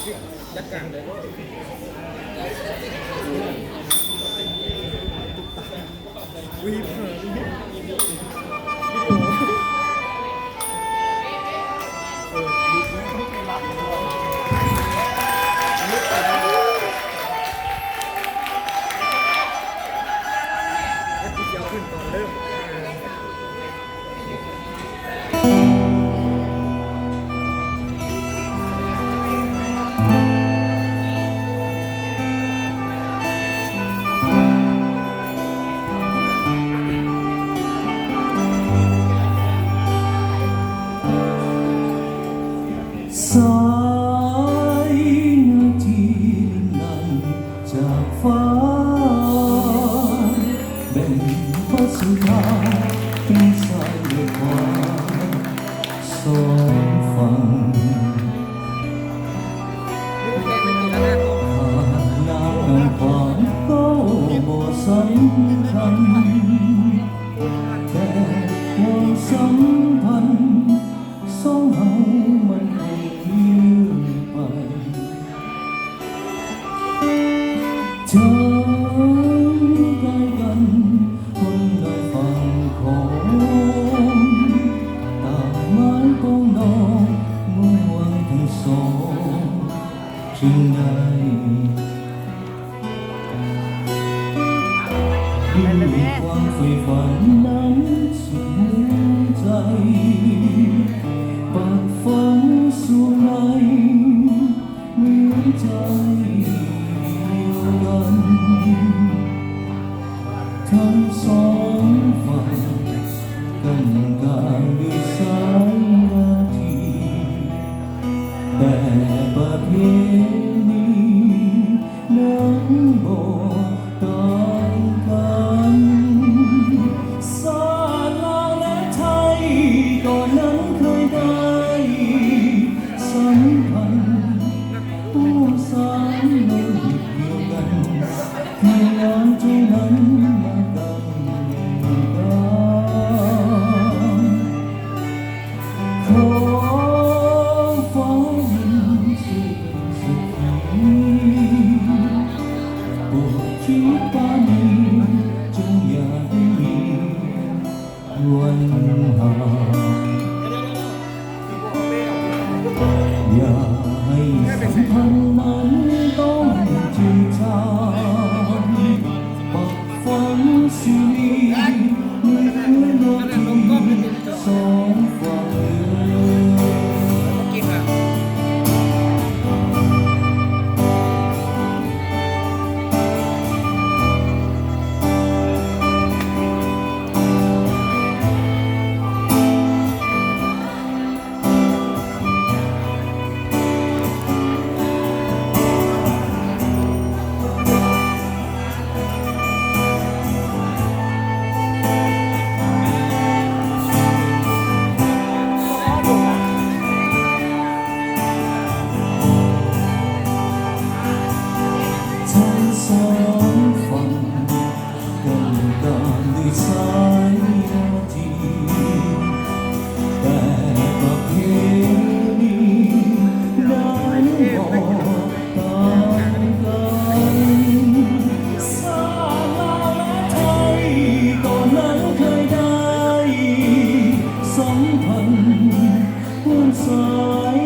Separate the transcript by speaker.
Speaker 1: จัดการเลยวีบขึ้นตอนเริ่ม
Speaker 2: สายนาทีนั้นจากฟ้าเป็นพระสุธาเป็นสายด้วยความสองฝั่งน้ำความก็บ่สำคัญแต่ความสัมพันธ์สองเฮามันเธอใกล้กันคนละฝั่งของตาไม้ปองดอกม่วงทั้งสองจึงได้ด้วยความใฝ่ฝันนั้นสุดหัวใจปักฝังสู่ในเมืองใจทั้งสองฝั่งกันกลางด้วยสายนาทีแต่ประเพณีนั้นบอกต่างกันศาสตร์ลาวและไทยก่อนนั้นเคยได้สัมพันธ์ผู้สานโลหิตเดียวกันเพียงน้ำใจนั้นมาดังกันขอฟ้ายินสู่สุขีโปรดคิดปานีจงอย่าได้มีวันห่างอย่าให้สัมพันธ์นั้นต้องจืดจางปักฝังสิ่งนี้ในนาทีสองฝั่งทั้งสองฝั่งกันดานด้วยสายนาทีแต่ประเพณีนั้นบอกต่างกันศาสตร์ลาวและไทยก่อนนั้นเคยได้สัมพันธ์ห่วงสาย